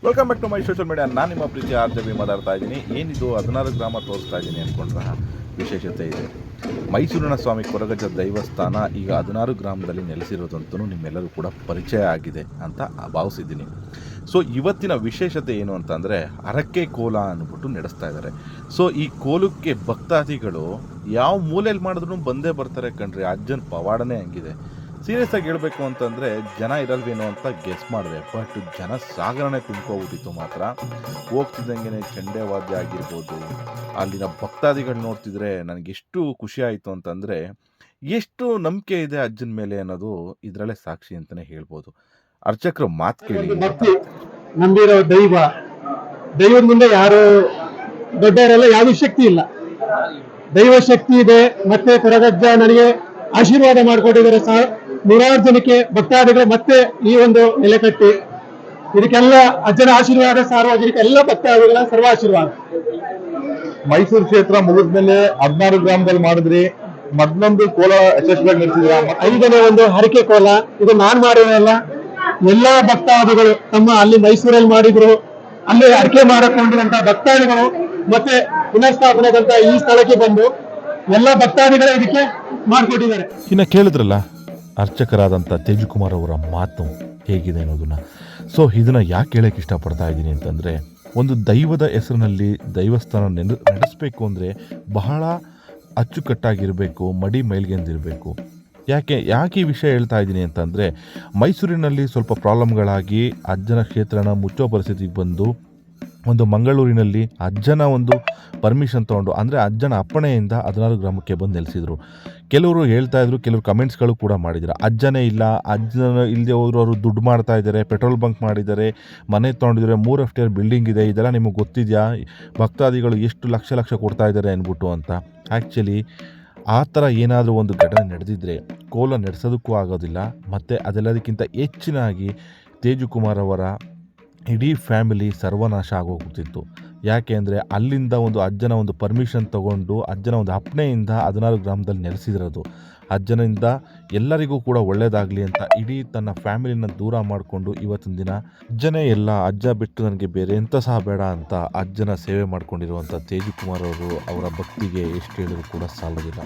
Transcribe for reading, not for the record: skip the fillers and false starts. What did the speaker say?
Welcome back to my social media. ನಾನು ನಿಮ್ಮ ಪ್ರೀತಿ RJB ಮಾತಾಡ್ತಾ ಇದ್ದೀನಿ. ಏನಿದು 16 ಗ್ರಾಮ ತೋರಿಸ್ತಾ ಇದ್ದೀನಿ ಅಂದ್ಕೊಂಡ್ರೆ ವಿಶೇಷತೆ ಇದೆ. ಮೈಸೂರಿನ ಸ್ವಾಮಿ ಕೊರಗಜ್ಜ ದೈವಸ್ಥಾನ ಈಗ 16 ಗ್ರಾಮದಲ್ಲಿ ನೆಲೆಸಿರೋದಂತೂ ನಿಮ್ಮೆಲ್ಲರೂ ಕೂಡ ಪರಿಚಯ ಆಗಿದೆ ಅಂತ ಭಾವಿಸಿದ್ದೀನಿ. ಸೊ ಇವತ್ತಿನ ವಿಶೇಷತೆ ಏನು ಅಂತಂದರೆ ಹರಕೆ ಕೋಲ ಅಂದ್ಬಿಟ್ಟು ನಡೆಸ್ತಾ ಇದ್ದಾರೆ. ಸೊ ಈ ಕೋಲಕ್ಕೆ ಭಕ್ತಾದಿಗಳು ಯಾವ ಮೂಲೆಯಲ್ಲಿ ಮಾಡಿದ್ರು ಬಂದೇ ಬರ್ತಾರೆ ಕಣ್ರಿ. ಅಜ್ಜನ ಪವಾಡನೇ ಹಂಗಿದೆ. ಸೀರಿಯಸ್ ಆಗಿ ಹೇಳಬೇಕು ಅಂತಂದರೆ ಜನ ಇರಲ್ವೇನೋ ಅಂತ ಗೆಸ್ ಮಾಡಿದೆ, ಬಟ್ ಜನ ಸಾಗರಣೆ ತುಂಬ್ಕೋಬಿಟ್ಟಿತ್ತು ಮಾತ್ರ. ಹೋಗ್ತಿದ್ದಂಗೆ ಚಂಡೆ ವಾದ್ಯ ಆಗಿರ್ಬೋದು, ಅಲ್ಲಿನ ಭಕ್ತಾದಿಗಳು ನೋಡ್ತಿದ್ರೆ ನನಗೆ ಎಷ್ಟು ಖುಷಿ ಆಯಿತು ಅಂತಂದರೆ ಎಷ್ಟು ನಂಬಿಕೆ ಇದೆ ಅಜ್ಜನ ಮೇಲೆ ಅನ್ನೋದು ಇದರಲ್ಲೇ ಸಾಕ್ಷಿ ಅಂತಲೇ ಹೇಳ್ಬೋದು. ಅರ್ಚಕರು ಮಾತು ಕೇಳಿ. ಭಕ್ತಿ ನಂಬಿರೋ ದೈವದ ಮುಂದೆ ಯಾರು ದೊಡ್ಡವರೆಲ್ಲ ಯಾವ್ದು ಶಕ್ತಿ ಇಲ್ಲ. ದೈವ ಶಕ್ತಿ ಇದೆ. ಮತ್ತೆ ಕೊರಗಜ್ಜ ನನಗೆ ಆಶೀರ್ವಾದ ಮಾಡಿಕೊಟ್ಟಿದ್ದಾರೆ. ನೂರಾರು ಜನಕ್ಕೆ ಭಕ್ತಾದಿಗಳು ಮತ್ತೆ ಈ ಒಂದು ನೆಲೆ ಕಟ್ಟಿ ಇದಕ್ಕೆಲ್ಲ ಅಜ್ಜನ ಆಶೀರ್ವಾದ ಸಾರ್ವಜನಿಕ ಎಲ್ಲ ಭಕ್ತಾದಿಗಳ ಸರ್ವಾಶೀರ್ವಾದ. ಮೈಸೂರು ಕ್ಷೇತ್ರ ಮುಗಿದ್ಮೇಲೆ 16 ಗ್ರಾಮದಲ್ಲಿ ಮಾಡಿದ್ರಿ. ಮೊದಲೊಂದು ಕೋಲ ಯಶಸ್ವಿಯಾಗಿ ನಡೆಸಿದ್ರ. 5ನೇ ಒಂದು ಹರಕೆ ಕೋಲ. ಇದು ನಾನ್ ಮಾಡಿರೋಲ್ಲ, ಎಲ್ಲಾ ಭಕ್ತಾದಿಗಳು ತಮ್ಮ ಅಲ್ಲಿ ಮೈಸೂರಲ್ಲಿ ಮಾಡಿದ್ರು, ಅಲ್ಲಿ ಅರಕೆ ಮಾಡಿಕೊಂಡಿರುವಂತ ಭಕ್ತಾದಿಗಳು ಮತ್ತೆ ಪುನಃಸ್ಥಾಪನೆಗಂತ ಈ ಸ್ಥಳಕ್ಕೆ ಬಂದು ಎಲ್ಲ ಭಕ್ತಾದಿಗಳು ಇದಕ್ಕೆ ಮಾಡಿಕೊಟ್ಟಿದ್ದಾರೆ. ಇನ್ನು ಕೇಳಿದ್ರಲ್ಲ ಅರ್ಚಕರಾದಂಥ ತೇಜುಕುಮಾರ್ ಅವರ ಮಾತು ಹೇಗಿದೆ ಅನ್ನೋದನ್ನು. ಸೊ ಇದನ್ನು ಯಾಕೆ ಹೇಳೋಕ್ಕೆ ಇಷ್ಟಪಡ್ತಾ ಇದ್ದೀನಿ ಅಂತಂದರೆ, ಒಂದು ದೈವದ ಹೆಸರಿನಲ್ಲಿ ದೈವಸ್ಥಾನ ನಡೆಸಬೇಕು ಅಂದರೆ ಬಹಳ ಅಚ್ಚುಕಟ್ಟಾಗಿರಬೇಕು, ಮಡಿ ಮೈಲ್ಗೆಂದಿರಬೇಕು. ಯಾಕೆ ಈ ವಿಷಯ ಹೇಳ್ತಾ ಇದ್ದೀನಿ ಅಂತಂದರೆ, ಮೈಸೂರಿನಲ್ಲಿ ಸ್ವಲ್ಪ ಪ್ರಾಬ್ಲಮ್ಗಳಾಗಿ ಅಜ್ಜನ ಕ್ಷೇತ್ರನ ಮುಚ್ಚೋ ಪರಿಸ್ಥಿತಿಗೆ ಬಂದು ಒಂದು ಮಂಗಳೂರಿನಲ್ಲಿ ಅಜ್ಜನ ಒಂದು ಪರ್ಮಿಷನ್ ತೊಗೊಂಡು, ಅಂದರೆ ಅಜ್ಜನ ಅಪ್ಪಣೆಯಿಂದ 16 ಗ್ರಾಮಕ್ಕೆ ಬಂದು ನೆಲೆಸಿದರು. ಕೆಲವರು ಹೇಳ್ತಾ ಇದ್ರು, ಕೆಲವರು ಕಮೆಂಟ್ಸ್ಗಳು ಕೂಡ ಮಾಡಿದ್ರು, ಅಜ್ಜನೇ ಇಲ್ಲ, ಅಜ್ಜನ ಇಲ್ಲದೆ ಹೋದ್ರು ಅವರು ದುಡ್ಡು ಮಾಡ್ತಾ ಇದ್ದಾರೆ, ಪೆಟ್ರೋಲ್ ಬಂಕ್ ಮಾಡಿದ್ದಾರೆ, ಮನೆ ತೊಗೊಂಡಿದ್ದಾರೆ, 3 FTR ಬಿಲ್ಡಿಂಗ್ ಇದೆ, ಇದೆಲ್ಲ ನಿಮಗೆ ಗೊತ್ತಿದೆಯಾ, ಭಕ್ತಾದಿಗಳು ಎಷ್ಟು ಲಕ್ಷ ಕೊಡ್ತಾ ಇದ್ದಾರೆ ಅಂದ್ಬಿಟ್ಟು ಅಂತ. ಆ್ಯಕ್ಚುಲಿ ಆ ಥರ ಏನಾದರೂ ಒಂದು ಘಟನೆ ನಡೆದಿದ್ದರೆ ಕೋಲ ನಡೆಸೋದಕ್ಕೂ ಆಗೋದಿಲ್ಲ. ಮತ್ತು ಅದೆಲ್ಲದಕ್ಕಿಂತ ಹೆಚ್ಚಿನಾಗಿ ತೇಜುಕುಮಾರ್ ಅವರ ಇಡೀ ಫ್ಯಾಮಿಲಿ ಸರ್ವನಾಶ ಆಗೋಗ್ತಿತ್ತು. ಯಾಕೆ ಅಂದರೆ ಅಲ್ಲಿಂದ ಒಂದು ಅಜ್ಜನ ಒಂದು ಪರ್ಮಿಷನ್ ತೊಗೊಂಡು ಅಜ್ಜನ ಒಂದು ಅಪ್ಪಣೆಯಿಂದ 16 ಗ್ರಾಮದಲ್ಲಿ ನೆಲೆಸಿದಿರೋದು. ಅಜ್ಜನಿಂದ ಎಲ್ಲರಿಗೂ ಕೂಡ ಒಳ್ಳೆಯದಾಗಲಿ ಅಂತ ಇಡೀ ತನ್ನ ಫ್ಯಾಮಿಲಿನ ದೂರ ಮಾಡಿಕೊಂಡು ಇವತ್ತಿನ ದಿನ ಅಜ್ಜನೇ ಎಲ್ಲ, ಅಜ್ಜ ಬಿಟ್ಟು ನನಗೆ ಬೇರೆ ಎಂಥ ಸಹ ಬೇಡ ಅಂತ ಅಜ್ಜನ ಸೇವೆ ಮಾಡ್ಕೊಂಡಿರುವಂಥ ತೇಜುಕುಮಾರ್ ಅವರು ಅವರ ಭಕ್ತಿಗೆ ಎಷ್ಟು ಹೇಳಿದ್ರು ಕೂಡ ಸಾಲೋದಿಲ್ಲ.